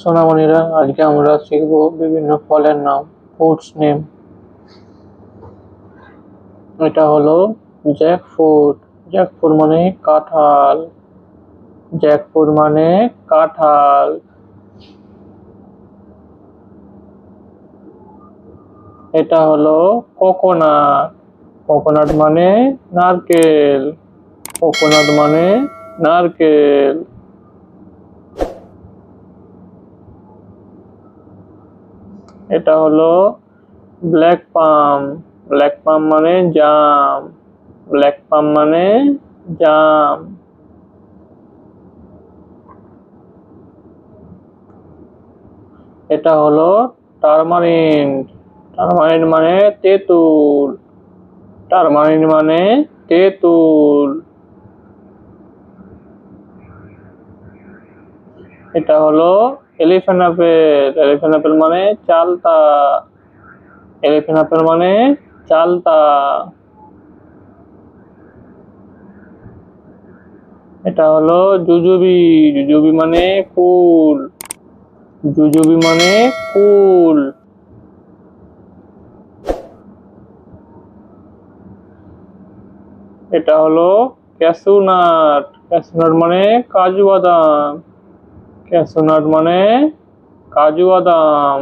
সোনামণিরা, আজকে আমরা শিখব বিভিন্ন ফলের নাম, ফ্রুটস নেম। এটা হলো জ্যাকফ্রুট। জ্যাকফ্রুট মানে কাঁঠাল। জ্যাকফ্রুট মানে কাঁঠাল। এটা হলো কোকোনাট। কোকোনাট মানে নারকেল। কোকোনাট মানে নারকেল। এটা হলো ব্ল্যাক পাম। ব্ল্যাক পাম মানে জাম। ব্ল্যাক পাম মানে জাম। এটা হলো টারমারিন। টারমারিন মানে তেঁতুল। টারমারিন মানে তেঁতুল। এটা হলো এলিফ্যান্ট আপেল। এলিফ্যান্ট আপেল মানে চালতা। এলিফ্যান্ট আপেল মানে চালতা। এটা হলো জুজুবি। জুজুবি মানে কুল। জুজুবি মানে কুল। এটা হলো ক্যাশু নাট। ক্যাশু নাট মানে কাজু বাদাম। ক্যাশু নাট মানে কাজু বাদাম।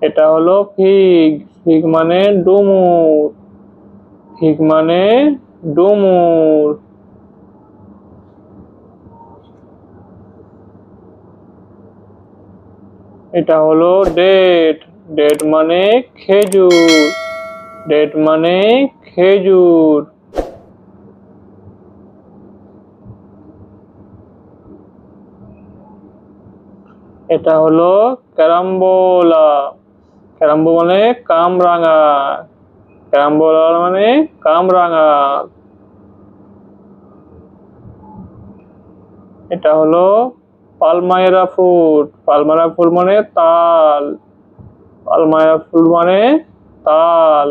এটা হলো ফিগ। ফিগ মানে ডুমুর। ফিগ মানে ডুমুর। এটা হলো ডেট। ডেট মানে খেজুর। ডেট মানে খেজুর। এটা হলো ক্যারাম্বোলা। ক্যারাম্বো মানে কামরাঙা। ক্যারাম্বোলা মানে কামরাঙা। এটা হলো পালমাইরা ফ্রুট। পালমাইরা ফ্রুট মানে তাল। পালমাইরা ফ্রুট মানে তাল।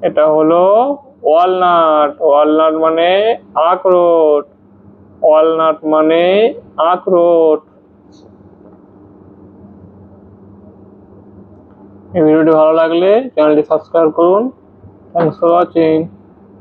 এটা হলো ওয়ালনাট। ওয়ালনাট মানে আখরোট। ওয়ালনাট মানে আখরোট। এই ভিডিওটি ভালো লাগলে চ্যানেলটি সাবস্ক্রাইব করুন। Thanks for watching.